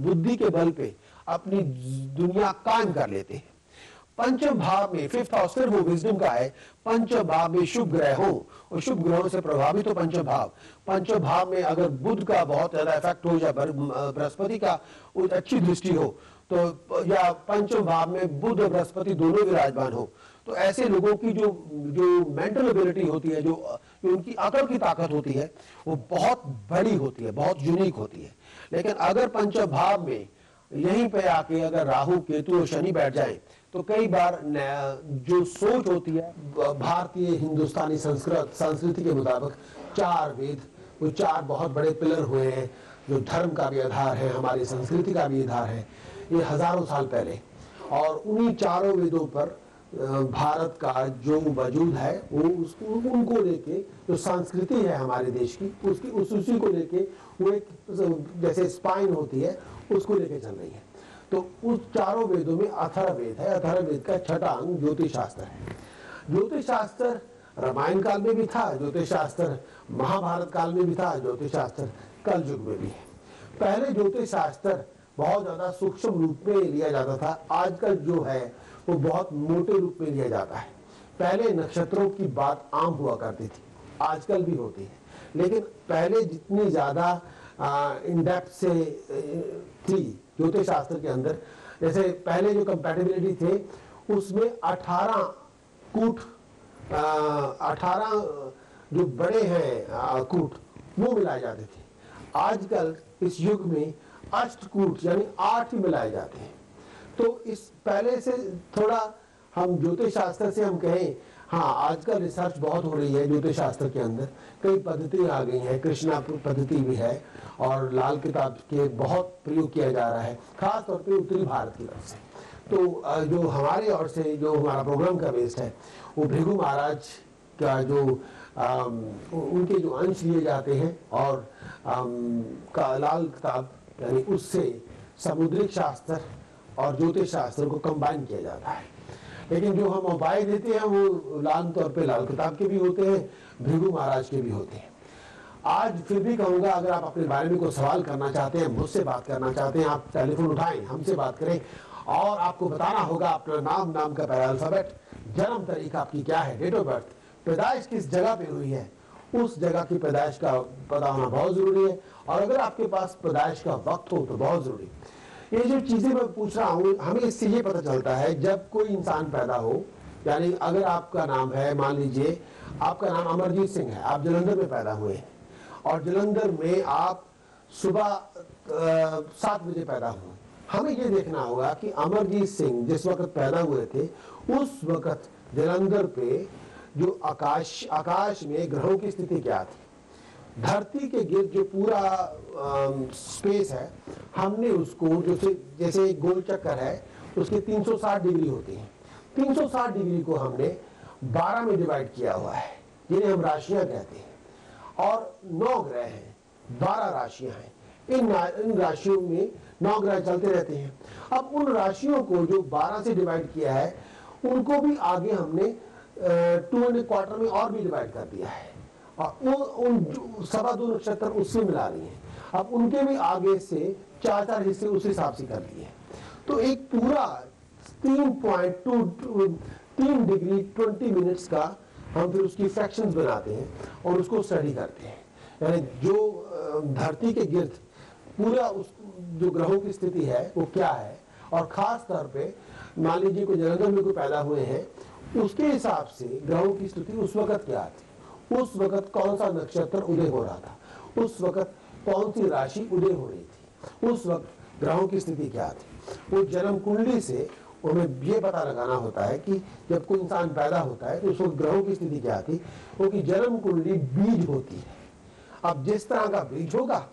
बुद्धि के बल पे अपनी दुनिया कायम कर लेते हैं। पंचम भाव में, फिफ्थ हाउस फिर वो विजडम का है, पंचम भाव में शुभ ग्रह हो और शुभ ग्रहों से प्रभावित हो पंचम भाव में अगर बुध का बहुत ज्यादा इफेक्ट हो या बृहस्पति का अच्छी दृष्टि हो तो, या पंचम भाव में बुध और बृहस्पति दोनों विराजमान हो, तो ऐसे लोगों की जो मेंटल एबिलिटी होती है, जो उनकी अकल की ताकत होती है, वो बहुत बड़ी होती है, बहुत यूनिक होती है। लेकिन अगर पंचम भाव में यहीं पे आके अगर राहु, केतु और शनि बैठ जाए तो कई बार जो सोच होती है भारतीय हिंदुस्तानी संस्कृति के मुताबिक, चार वेद, वो चार बहुत बड़े पिलर हुए हैं जो धर्म का भी आधार है, हमारी संस्कृति का भी आधार है, ये हजारों साल पहले, और उन्हीं चारों वेदों पर भारत का जो वजूद है वो उनको लेके जो संस्कृति है हमारे देश की, उसी को लेके वो एक जैसे स्पाइन होती है उसको लेके चल रही है। तो उस चारों वेदों में अथर्ववेद है, अथर्ववेद का छठा अंग ज्योतिष शास्त्र है। ज्योतिष शास्त्र रामायण काल में भी था, ज्योतिष शास्त्र महाभारत काल में भी था, ज्योतिष शास्त्र कल युग में भी है। पहले ज्योतिष शास्त्र बहुत ज्यादा सूक्ष्म रूप में लिया जाता था, आजकल जो है वो बहुत मोटे रूप में लिया जाता है। पहले नक्षत्रों की बात आम हुआ करती थी, आजकल भी होती है, लेकिन पहले जितनी ज्यादा इन डेप्थ से थी ज्योतिष शास्त्र के अंदर, जैसे पहले जो कंपैटिबिलिटी थे उसमें 18 कूट, 18 जो बड़े हैं कूट वो मिलाए जाते थे। आजकल इस युग में अष्टकूट यानी 8 ही मिलाए जाते हैं। तो इस पहले से थोड़ा हम ज्योतिष शास्त्र से हम कहें, हाँ आजकल रिसर्च बहुत हो रही है ज्योतिष शास्त्र के अंदर, कई पद्धतियां आ गई हैं, कृष्णा पद्धति भी है और लाल किताब के बहुत प्रयोग किया जा रहा है, खास तौर पे उत्तरी भारत की तरफ से। तो जो हमारे और से जो हमारा प्रोग्राम का बेस्ड है वो भृगु महाराज का जो उनके जो अंश लिए जाते हैं और का लाल किताब यानी उससे सामुद्रिक शास्त्र और ज्योतिष शास्त्र को कंबाइन किया जाता है। लेकिन जो हम उपाय देते हैं वो लाल तौर पे लाल किताब के भी होते हैं, भृगु महाराज के भी होते हैं। आज फिर भी कहूंगा, अगर आप अपने बारे में कोई सवाल करना चाहते हैं, मुझसे बात करना चाहते हैं, आप टेलीफोन उठाएं, हमसे बात करें और आपको बताना होगा अपना नाम का पहला अल्फाबेट, जन्म तारीख आपकी क्या है, डेट ऑफ बर्थ, पैदाइश किस जगह पे हुई है, उस जगह की पैदाइश का पता होना बहुत जरूरी है, और अगर आपके पास पैदाइश का वक्त हो तो बहुत जरूरी। ये जो चीजें मैं पूछ रहा हूँ, हमें इससे ये पता चलता है जब कोई इंसान पैदा हो, यानी अगर आपका नाम है, मान लीजिए आपका नाम अमरजीत सिंह है, आप जलंधर में पैदा हुए हैं और जलंधर में आप सुबह 7 बजे पैदा हुए, हमें ये देखना होगा कि अमरजीत सिंह जिस वक्त पैदा हुए थे उस वक्त जलंधर पे जो आकाश में ग्रहों की स्थिति क्या थी, धरती के गिर्द जो पूरा स्पेस है, हमने उसको जैसे एक गोल चक्कर है उसके 360 डिग्री होती है, 360 डिग्री को हमने 12 में डिवाइड किया हुआ है जिन्हें हम राशियां कहते हैं, और 9 ग्रह हैं, 12 राशियां हैं, इन राशियों में 9 ग्रह चलते रहते हैं। अब उन राशियों को जो 12 से डिवाइड किया है उनको भी आगे हमने 2.25 में और भी डिवाइड कर दिया है, और उन 2.25 नक्षत्र उससे मिला रही हैं, अब उनके भी आगे से 4 हिस्से उस हिसाब से कर दिए। तो एक पूरा 3 डिग्री 20 मिनट्स का हम फिर उसकी फ्रैक्शंस बनाते हैं और उसको स्टडी करते हैं, यानी जो धरती के गिर्द पूरा उस जो ग्रहों की स्थिति है वो क्या है, और खास तौर पे मान लीजिए कोई जलंधर में कोई पैदा हुए हैं, उसके हिसाब से ग्रहों की स्थिति उस वक्त क्या थी, उस वक्त कौन सा नक्षत्र उदय हो रहा था, उस वक्त कौन सी राशि उदय हो रही थी, उस वक्त ग्रहों की स्थिति क्या थी। वो जन्म कुंडली से हमें ये पता लगाना होता है कि जब कोई इंसान पैदा होता है तो उस वक्त ग्रहों की स्थिति क्या थी, क्योंकि जन्म कुंडली बीज होती है। अब जिस तरह का बीज होगा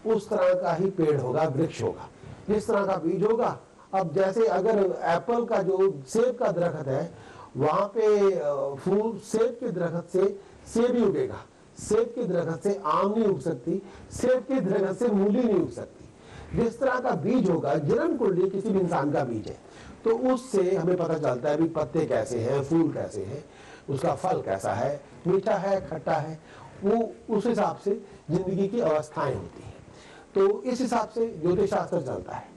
उस तरह का ही पेड़ होगा, वृक्ष होगा, जिस तरह का बीज होगा। अब जैसे अगर एप्पल का जो सेब का दरख्त है वहां पे फूल, सेब के दरख्त से सेब ही उगेगा, सेब के दरख्त से आम नहीं उग सकती, सेब के दरख्त से मूली नहीं उग सकती। जिस तरह का बीज होगा, जन्म कुंडली किसी भी इंसान का बीज है, तो उससे हमें पता चलता है भी पत्ते कैसे हैं, फूल कैसे हैं, उसका फल कैसा है, मीठा है, खट्टा है, वो उस हिसाब से जिंदगी की अवस्थाएं होती हैं। तो इस हिसाब से ज्योतिष शास्त्र चलता है।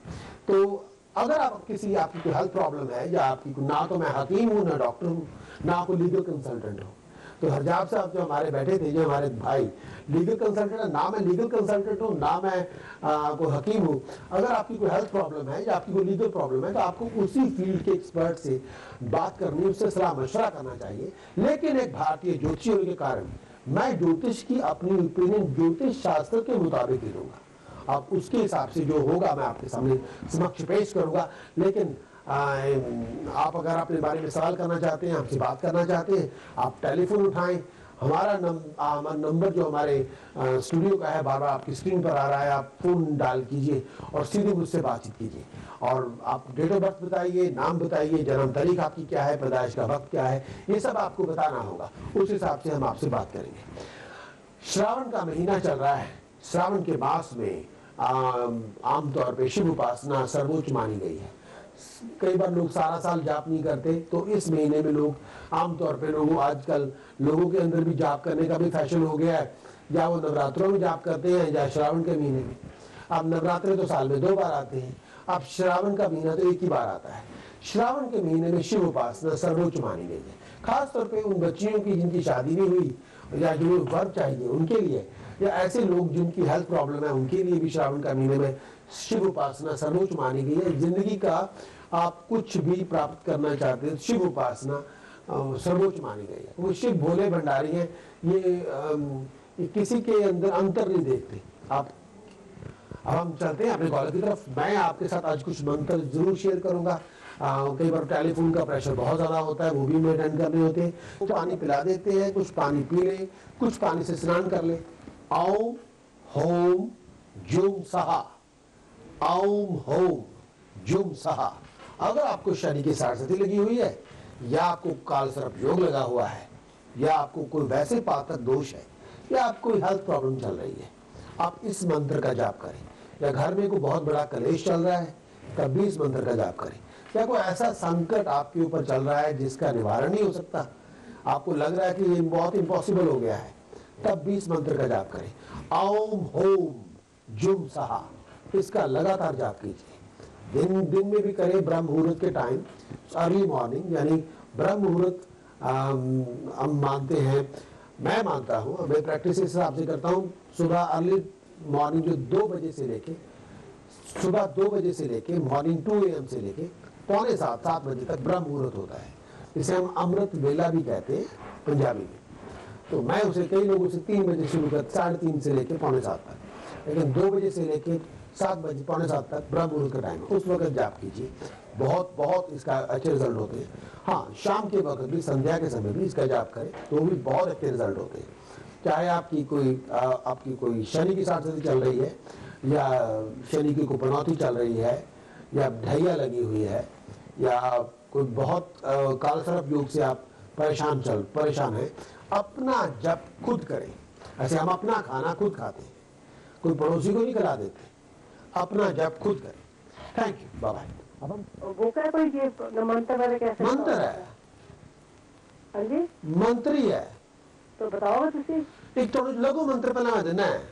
तो अगर आप आपकी कोई हेल्थ प्रॉब्लम है, या आपकी ना तो मैं हकीम हूँ, ना डॉक्टर हूँ, ना कोई लीगल कंसल्टेंट हूँ, तो हरजाब साहब जो हमारे बैठे थे, जो हमारे भाई लीगल कंसल्टेंट है, ना मैं लीगल कंसल्टेंट हूँ, ना मैं कोई हकीम हूँ। अगर आपकी कोई हेल्थ प्रॉब्लम है या आपकी कोई लीगल प्रॉब्लम है, तो आपको उसी फील्ड के एक्सपर्ट से बात करनी, उससे सलाह मशवरा करना चाहिए। लेकिन एक भारतीय ज्योतिषी होने के कारण मैं ज्योतिष की अपनी ओपिनियन ज्योतिष शास्त्र के मुताबिक ही दूंगा। आप उसके हिसाब से जो होगा मैं आपके सामने समक्ष पेश करूंगा। लेकिन आप अगर अपने बारे में सवाल करना चाहते हैं, हमसे बात करना चाहते हैं, आप टेलीफोन उठाएं। हमारा नंबर जो हमारे स्टूडियो का है, बार बार आपकी स्क्रीन पर आ रहा है, आप फोन डायल कीजिए और सीधे मुझसे बातचीत कीजिए। और आप डेट ऑफ बर्थ बताइए, नाम बताइए, जन्म तारीख आपकी क्या है, पैदाइश का वक्त क्या है, ये सब आपको बताना होगा। उस हिसाब से हम आपसे बात करेंगे। श्रावण का महीना चल रहा है। श्रावण के मास में आमतौर पे शिव उपासना सर्वोच्च मानी गई है। कई बार लोग सारा साल जाप नहीं करते, तो इस महीने में लोग आमतौर पे आजकल लोगों के अंदर भी जाप करने का भी फैशन हो गया है, या वो नवरात्रों में जाप करते हैं या श्रावण के महीने में। अब नवरात्रे तो साल में 2 बार आते हैं, अब श्रावण का महीना तो 1 ही बार आता है। श्रावण के महीने में शिव उपासना सर्वोच्च मानी गई है। खासतौर पर उन बच्चियों की जिनकी शादी नहीं हुई या जो वर चाहिए उनके लिए, या ऐसे लोग जिनकी हेल्थ प्रॉब्लम है उनके लिए भी श्रावण का महीने में शिव उपासना सर्वोच्च मानी गई है। जिंदगी का आप कुछ भी प्राप्त करना चाहते हैं, शिव उपासना सर्वोच्च मानी गई है। वो शिव भोले भंडारी हैं, ये किसी के अंदर अंतर नहीं देखते। अब हम चलते हैं अपने कॉलेज की तरफ। मैं आपके साथ आज कुछ मंत्र जरूर शेयर करूंगा। कई बार टेलीफोन का प्रेशर बहुत ज्यादा होता है, वो भी में अटेंड करने होते हैं। तो पानी पिला देते हैं, कुछ पानी पी लें, कुछ पानी से स्नान कर लें। ओम होम जुम सहा, ओम होम जुम सहा। अगर आपको शनि की साढ़े लगी हुई है, या आपको काल सर्प योग लगा हुआ है, या आपको कोई वैसे पातक दोष है, या आपको कोई हेल्थ प्रॉब्लम चल रही है, आप इस मंत्र का जाप करें। या घर में कोई बहुत बड़ा कलेश चल रहा है, तब भी इस मंत्र का जाप करें। या कोई ऐसा संकट आपके ऊपर चल रहा है जिसका निवारण नहीं हो सकता, आपको लग रहा है कि ये बहुत इम्पॉसिबल हो गया है, तब भी इस मंत्र का जाप करें। ओम होम जुम सहा, इसका लगातार जाप कीजिए। दिन में भी करें, ब्रह्म मुहूर्त के टाइम, अर्ली मॉर्निंग, यानी ब्रह्म मुहूर्त हम मानते हैं, मैं मानता हूँ, मैं प्रैक्टिस इस हिसाब से करता हूँ। सुबह अर्ली मॉर्निंग जो 2 बजे से लेके, सुबह 2 बजे से लेके मॉर्निंग 2 AM से लेके 6:45-7 बजे तक ब्रह्म मुहूर्त होता है। इसे हम अमृत वेला भी कहते हैं पंजाबी में। तो मैं उसे कई लोगों से 3 बजे शुरू कर 3:30 से लेके 6:45 तक, लेकिन 2 बजे से लेके 7 बजे 6:45 तक ब्रह्म मुहूर्त का टाइम है, उस वक्त जाप कीजिए। बहुत इसका अच्छे रिजल्ट होते हैं। हाँ, शाम के वक्त भी, संध्या के समय भी इसका जाप करें तो भी बहुत अच्छे रिजल्ट होते हैं। चाहे आपकी कोई शनि की साढ़े चल रही है, या शनि की कुपनौती चल रही है, या ढैया लगी हुई है, या कोई बहुत काल सर्प योग से आप परेशान है, अपना जप खुद करें। ऐसे हम अपना खाना खुद खाते हैं, कोई पड़ोसी को नहीं खिला देते, अपना जप खुद करें। Thank you, bye bye. अब हम वो क्या कोई ये मंत्र वाले कैसे? मंत्र है। हाँ जी, मंत्र ही है। तो बताओ तुसी। एक थोड़ा लघु मंत्र पहला देना है।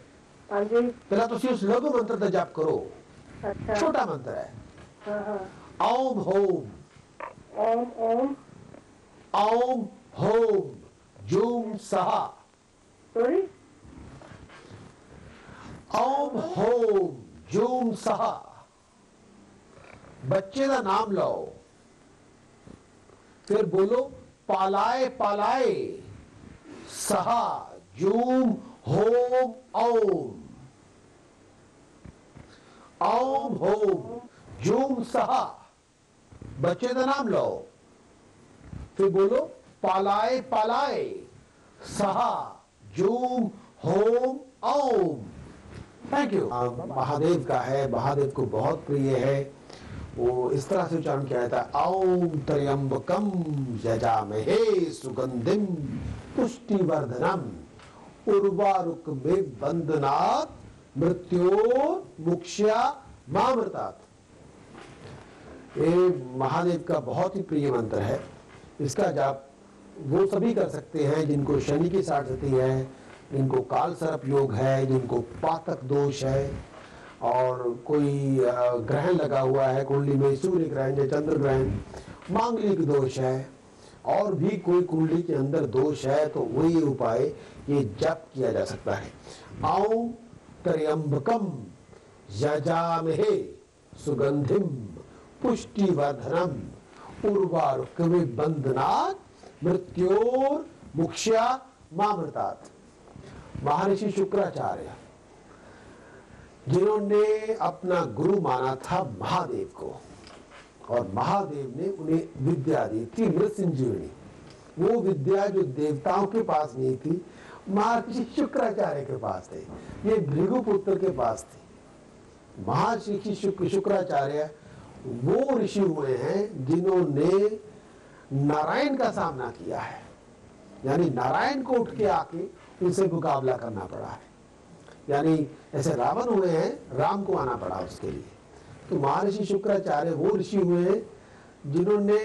हाँ जी, पहला तुसी उस लघु मंत्र का जाप करो। अच्छा, छोटा मंत्र है। हाँ हाँ। ओम होम, ओम ओम ओम होम जुम सहा, सॉरी, ओम होम जुम सहा। बच्चे का नाम लो, फिर बोलो पालाए पालाए सहा जूम होम ओम, ओम होम जूम सहा। बच्चे का नाम लो, फिर बोलो पालाए पालाए सहा जूम होम ओम। Thank you. महादेव का है, महादेव को बहुत प्रिय है। वो इस तरह से उच्चारण किया जाता है, ओम त्र्यंबकम यजामहे सुगंधिम पुष्टिवर्धनम उर्वारुकमिव बंधनात् मृत्योर्मुक्ष्या मामृतात्। ये महादेव का बहुत ही प्रिय मंत्र है। इसका जाप वो सभी कर सकते हैं जिनको शनि की साढ़े है, जिनको काल सर्प योग है, जिनको पातक दोष है, और कोई ग्रहण लगा हुआ है कुंडली में, सूर्य ग्रहण या चंद्र ग्रहण, मांगलिक दोष है, और भी कोई कुंडली के अंदर दोष है, तो वही उपाय ये जप किया जा सकता है। औं त्र्यंबकम यजामहे सुगंधिम पुष्टिवर्धनम उर्वारुकमिव बंधनात् मृत्योर मुक्ष्या मामृतात्। महर्षि शुक्राचार्य, जिन्होंने अपना गुरु माना था महादेव को, और महादेव ने उन्हें विद्या दी थी मृत संजीवनी, वो विद्या जो देवताओं के पास नहीं थी, महर्षि शुक्राचार्य के पास थे, ये भृगुपुत्र के पास थी। महर्षि शुक्राचार्य वो ऋषि हुए हैं जिन्होंने नारायण का सामना किया है, यानी नारायण को उठ के आके उनसे मुकाबला करना पड़ा है। यानी ऐसे रावण हुए हैं, राम को आना पड़ा उसके लिए। तो महर्षि शुक्राचार्य वो ऋषि हुए हैं जिन्होंने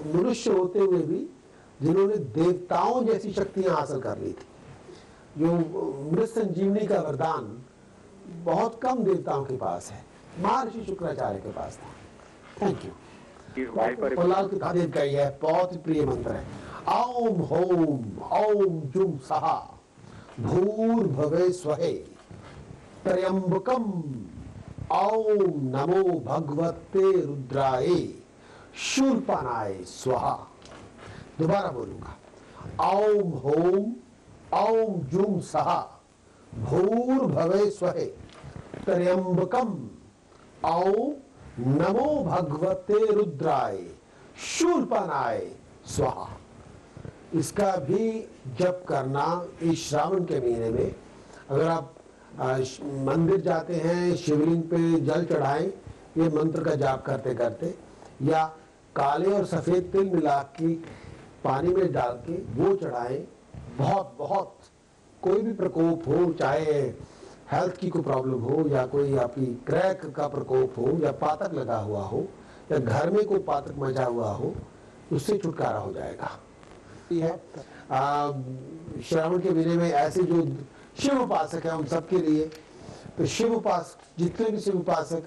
मनुष्य होते हुए भी जिन्होंने देवताओं जैसी शक्तियां हासिल कर ली थी। जो मृत संजीवनी का वरदान बहुत कम देवताओं के पास है, महर्षि शुक्राचार्य के पास था। Thank you. प्रहलाद की खादेव का यह बहुत ही प्रिय मंत्र है। ओम होम ओम जुम सहा भूर्भुवः स्वः त्र्यंबकम ओम नमो भगवते रुद्राय शूर्पणाय स्वाहा। दोबारा बोलूंगा। ओम होम ओम जुम सहा भूर्भुवः स्वः त्र्यंबकम ओम नमो भगवते रुद्राय शूर्पणाय स्वाहा। इसका भी जप करना इस श्रावण के महीने में, अगर आप मंदिर जाते हैं, शिवलिंग पे जल चढ़ाएं ये मंत्र का जाप करते करते, या काले और सफेद तिल मिला के पानी में डाल के वो चढ़ाएं। बहुत बहुत कोई भी प्रकोप हो, चाहे हेल्थ की कोई प्रॉब्लम हो, या कोई आपकी क्रैक का प्रकोप हो, या पातक लगा हुआ हो, या घर में कोई पातक मचा हुआ हो, उससे छुटकारा हो जाएगा। है श्रावण के महीने में ऐसे जो शिव उपासक है उन सबके लिए, तो शिव उपासक जितने भी शिव उपासक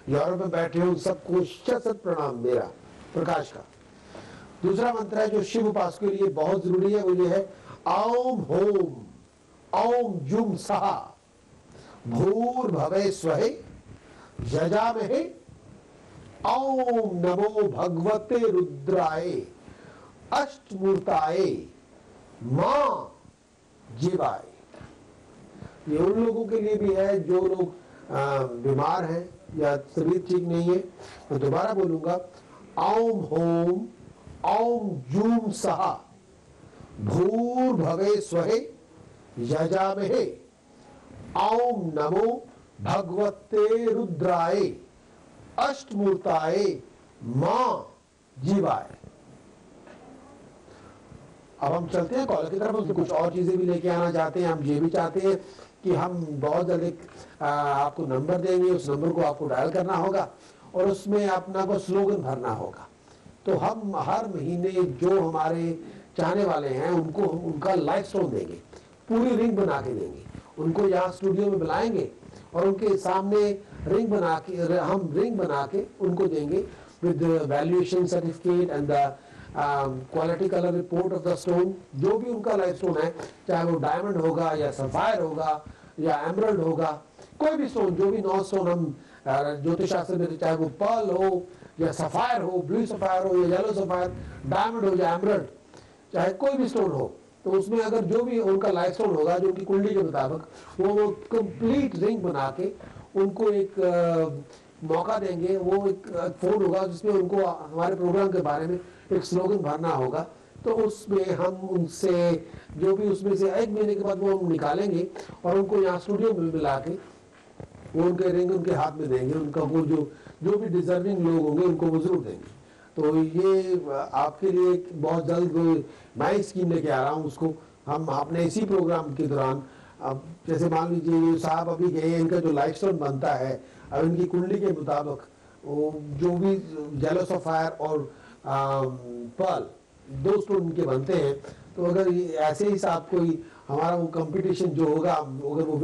यूरोप में बैठे हो उन सबको शत प्रणाम मेरा प्रकाश का। दूसरा मंत्र है जो शिव उपासक के लिए बहुत जरूरी है, वो ये है ओम होम ओम जुम सहा भूर्भुवः स्वः यजामहे ओम नमो भगवते रुद्राय अष्टमूर्ताय मां जीवाय। ये उन लोगों के लिए भी है जो लोग बीमार हैं या तबीयत ठीक नहीं है। तो दोबारा बोलूंगा। ओम होम ओम जूम सहा भूर्भुवः स्वः यजामहे ओम नमो भगवते रुद्राय अष्टमूर्ताय मां जीवाय। अब हम चलते हैं कॉल की तरफ, उसमें कुछ और चीजें भी लेके आना चाहते हैं। हम ये भी चाहते हैं कि हम बहुत जल्दी आपको नंबर देंगे, उस नंबर को आपको डायल करना होगा और उसमें अपना को स्लोगन भरना होगा। तो हम हर महीने जो हमारे चाहने वाले हैं उनको हम उनका लाइव स्टोन देंगे, पूरी रिंग बना के देंगे। उनको यहाँ स्टूडियो में बुलाएंगे और उनके सामने रिंग बना के उनको देंगे with valuation certificate and the quality colour report of the stone. जो भी उनका लाइफ स्टोन है, चाहे वो डायमंड होगा या सफायर होगा या एमरल्ड होगा, कोई भी स्टोन, जो भी 9 स्टोन हम ज्योतिष शास्त्र में, चाहे वो पर्ल हो या सफायर हो, ब्लू सफायर हो या येलो सफायर, डायमंड हो या एमरल्ड, चाहे कोई भी स्टोन हो, तो उसमें अगर जो भी उनका लाइफ स्टोन होगा जो उनकी कुंडली के मुताबिक, वो कंप्लीट रिंग बना के उनको एक मौका देंगे। वो एक फोन होगा जिसमें उनको हमारे प्रोग्राम के बारे में एक स्लोगन भरना होगा। तो उसमें हम उनसे जो भी उसमें से 1 महीने के बाद वो हम निकालेंगे और उनको यहाँ स्टूडियो में मिला के वो उनके रिंग उनके हाथ में देंगे। उनका वो जो भी डिजर्विंग लोग होंगे उनको वो जरूर देंगे। तो ये आपके लिए बहुत जल्द नई स्कीम लेके आ रहा हूँ। उसको हम अपने इसी प्रोग्राम के दौरान, अब जैसे मान लीजिए साहब अभी गए, इनका जो लाइफ स्टोन बनता है अब इनकी कुंडली के मुताबिक जो भी येलो सफायर और पर्ल 2 स्टोन के बनते हैं, तो अगर ऐसे ही साहब कोई हमारा वो कंपटीशन जो होगा, अगर वो